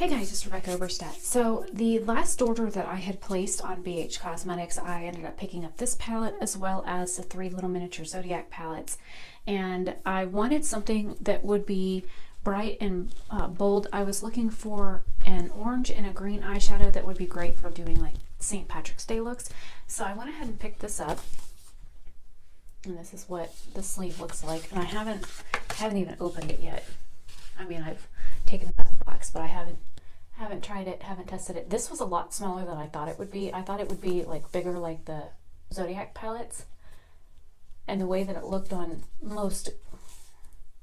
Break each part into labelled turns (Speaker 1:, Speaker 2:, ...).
Speaker 1: Hey guys, it's Rebecca Oberstadt. So the last order that I had placed on BH Cosmetics, I ended up picking up this palette as well as the 3 little miniature Zodiac palettes. And I wanted something that would be bright and bold. I was looking for an orange and a green eyeshadow that would be great for doing like St. Patrick's Day looks. So I went ahead and picked this up. And this is what the sleeve looks like. And I haven't even opened it yet. I mean, I've taken it out of the box, but I haven't tried it, haven't tested it. This was a lot smaller than I thought it would be. I thought it would be like bigger like the Zodiac palettes. And the way that it looked on most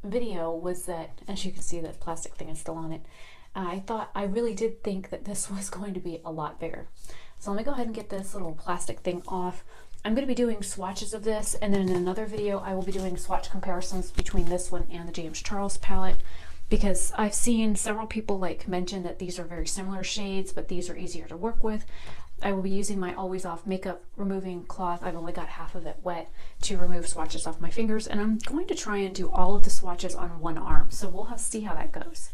Speaker 1: video was that, as you can see, that plastic thing is still on it. I really did think that this was going to be a lot bigger. So let me go ahead and get this little plastic thing off. I'm going to be doing swatches of this, and then in another video I will be doing swatch comparisons between this one and the James Charles palette, because I've seen several people like mention that these are very similar shades, but these are easier to work with. I will be using my Always Off makeup removing cloth. I've only got half of it wet to remove swatches off my fingers, and I'm going to try and do all of the swatches on one arm, so we'll see how that goes.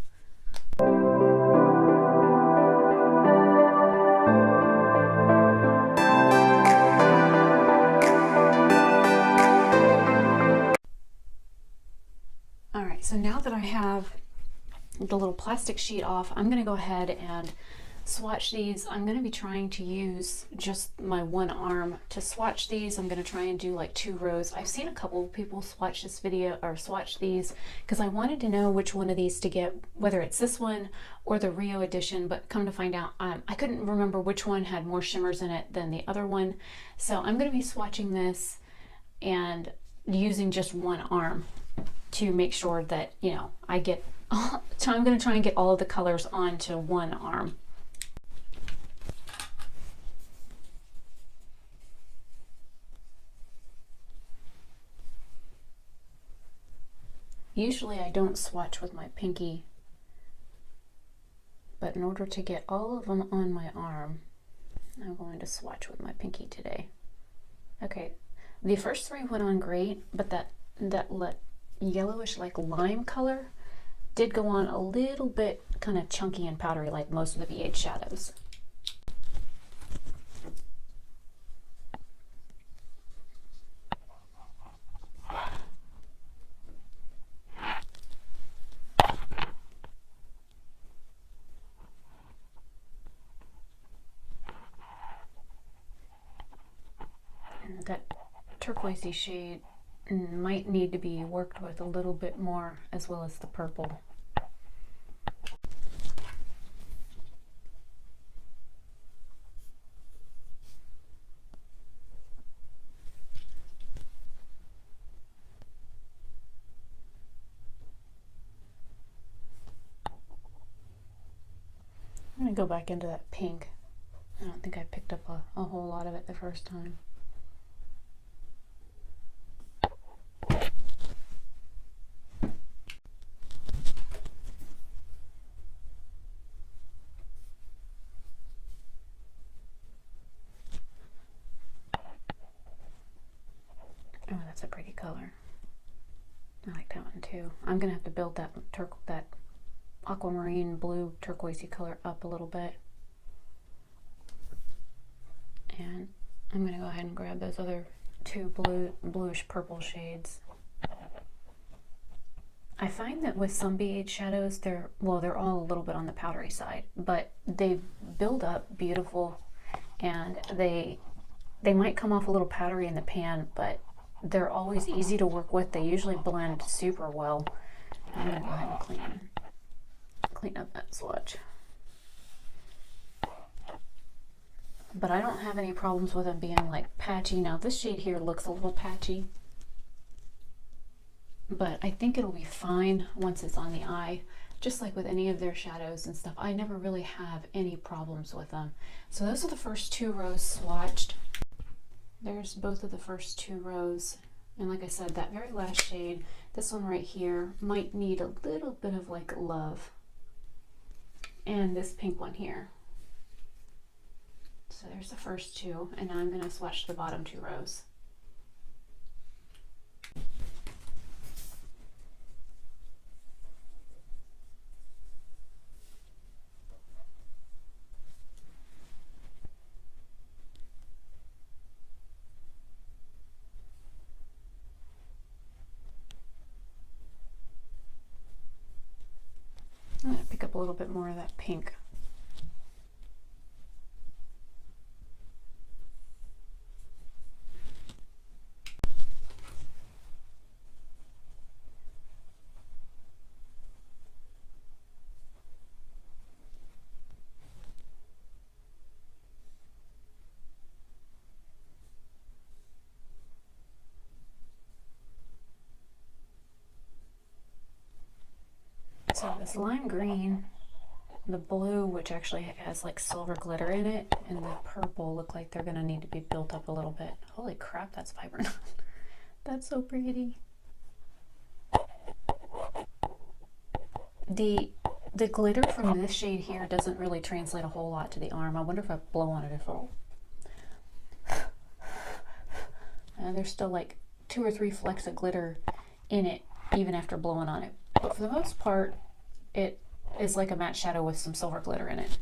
Speaker 1: Alright, so now that I have the little plastic sheet off, I'm going to go ahead and swatch these. I'm going to be trying to use just my one arm to swatch these. I'm going to try and do like 2 rows. I've seen a couple of people swatch this video or swatch these because I wanted to know which one of these to get, whether it's this one or the Rio edition, but come to find out I couldn't remember which one had more shimmers in it than the other one. So I'm going to be swatching this and using just one arm to make sure that, you know, I get so I'm going to try and get all of the colors onto one arm. Usually I don't swatch with my pinky, but in order to get all of them on my arm, I'm going to swatch with my pinky today. Okay, the first 3 went on great, but that yellowish like lime color did go on a little bit kind of chunky and powdery like most of the BH shadows. And that turquoisey shade might need to be worked with a little bit more, as well as the purple. I'm going to go back into that pink. I don't think I picked up a whole lot of it the first time. Oh, that's a pretty color. I like that one too. I'm gonna have to build that aquamarine blue turquoisey color up a little bit. And I'm gonna go ahead and grab those other 2 bluish purple shades. I find that with some BH shadows, they're all a little bit on the powdery side, but they build up beautiful, and they might come off a little powdery in the pan, but they're always easy to work with. They usually blend super well. I'm gonna go ahead and clean up that swatch. But I don't have any problems with them being like patchy. Now this shade here looks a little patchy, but I think it'll be fine once it's on the eye. Just like with any of their shadows and stuff, I never really have any problems with them. So those are the first 2 rows swatched. There's both of the first 2 rows, and like I said, that very last shade, this one right here, might need a little bit of like love, and this pink one here. So there's the first 2, and now I'm going to swatch the bottom 2 rows. a little bit more of that pink. So this lime green, the blue, which actually has like silver glitter in it, and the purple look like they're gonna need to be built up a little bit. Holy crap, that's vibrant. That's so pretty. The glitter from this shade here doesn't really translate a whole lot to the arm. I wonder if I blow on it at all. There's still like 2 or 3 flecks of glitter in it, even after blowing on it. But for the most part, it is like a matte shadow with some silver glitter in it.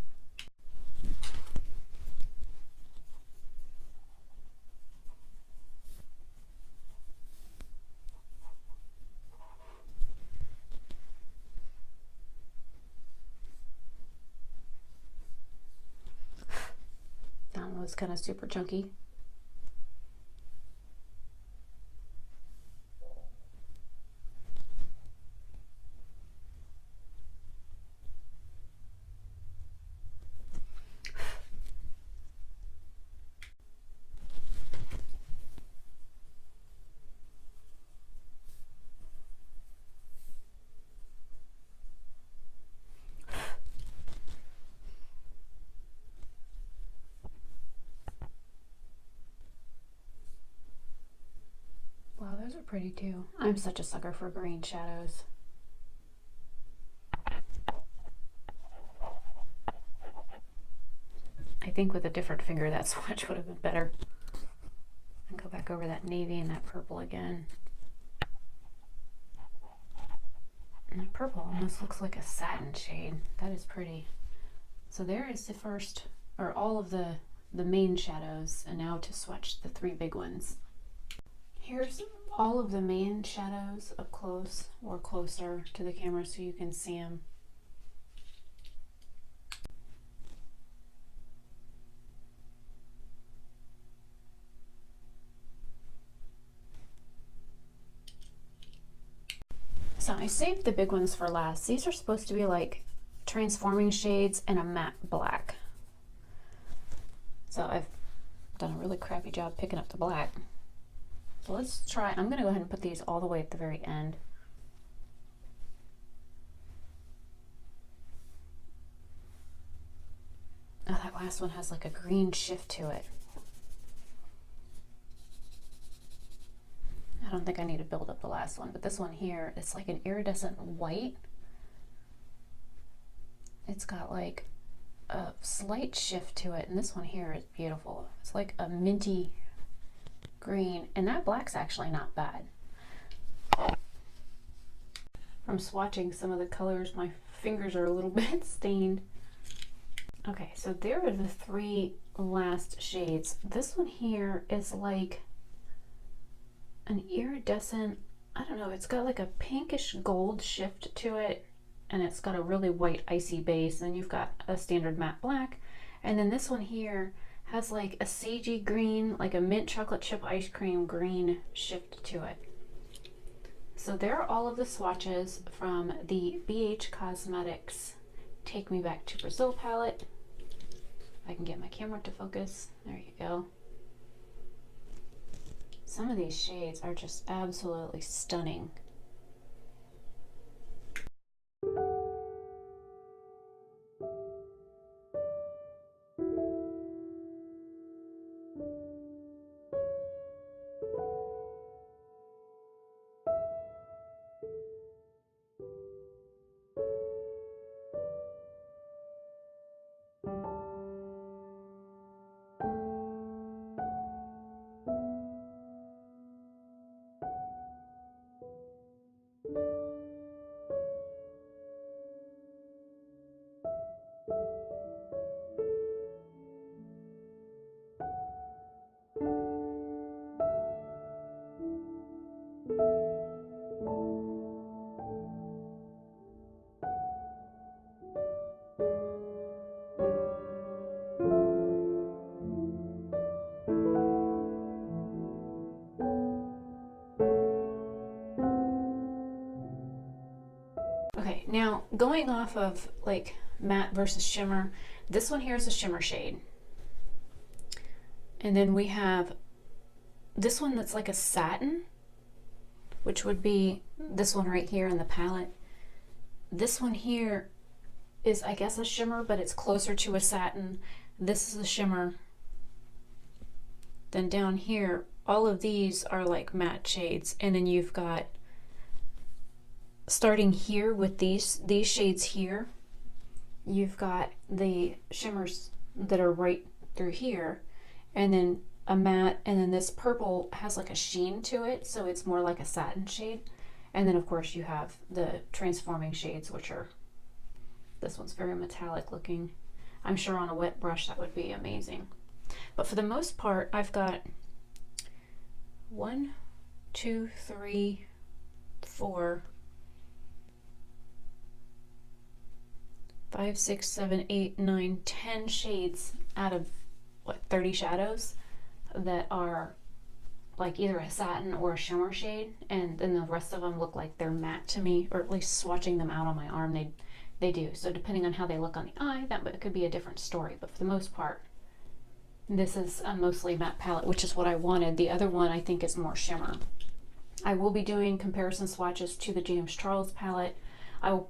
Speaker 1: That one was kind of super chunky. Wow, those are pretty too. I'm such a sucker for green shadows. I think with a different finger that swatch would have been better. And go back over that navy and that purple again. And the purple almost looks like a satin shade. That is pretty. So there is the first, or all of the main shadows, and now to swatch the 3 big ones. Here's all of the main shadows up close or closer to the camera so you can see them. So I saved the big ones for last. These are supposed to be like transforming shades and a matte black. So I've done a really crappy job picking up the black. So let's try, I'm gonna go ahead and put these all the way at the very end. Oh, that last one has like a green shift to it. I don't think I need to build up the last one, but this one here, it's like an iridescent white. It's got like a slight shift to it, and this one here is beautiful. It's like a minty green, and that black's actually not bad. From swatching some of the colors, my fingers are a little bit stained. Okay, so there are the 3 last shades. This one here is like an iridescent, I don't know, it's got like a pinkish gold shift to it, and it's got a really white icy base. And then you've got a standard matte black, and then this one here has like a sagey green, like a mint chocolate chip ice cream green shift to it. So there are all of the swatches from the BH Cosmetics Take Me Back to Brazil palette. If I can get my camera to focus, there you go. Some of these shades are just absolutely stunning. going off of like matte versus shimmer, this one here is a shimmer shade. And then we have this one that's like a satin, which would be this one right here in the palette. This one here is, I guess, a shimmer, but it's closer to a satin. This is a shimmer. Then down here, all of these are like matte shades. And then you've got, starting here with these shades here, you've got the shimmers that are right through here, and then a matte, and then this purple has like a sheen to it, so it's more like a satin shade. And then of course you have the transforming shades, which are, this one's very metallic looking. I'm sure on a wet brush that would be amazing. But for the most part, I've got 1, 2, 3, 4, 5, 6, 7, 8, 9, 10 shades out of what, 30 shadows that are like either a satin or a shimmer shade, and then the rest of them look like they're matte to me, or at least swatching them out on my arm, they do. So depending on how they look on the eye, that could be a different story. But for the most part, this is a mostly matte palette, which is what I wanted. The other one I think is more shimmer. I will be doing comparison swatches to the James Charles palette.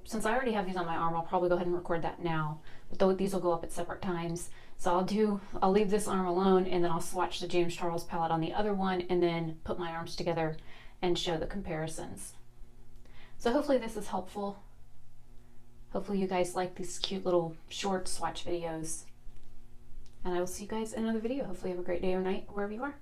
Speaker 1: Since I already have these on my arm, I'll probably go ahead and record that now. But these will go up at separate times. So I'll leave this arm alone, and then I'll swatch the James Charles palette on the other one, and then put my arms together and show the comparisons. So hopefully this is helpful. Hopefully you guys like these cute little short swatch videos. And I will see you guys in another video. Hopefully you have a great day or night wherever you are.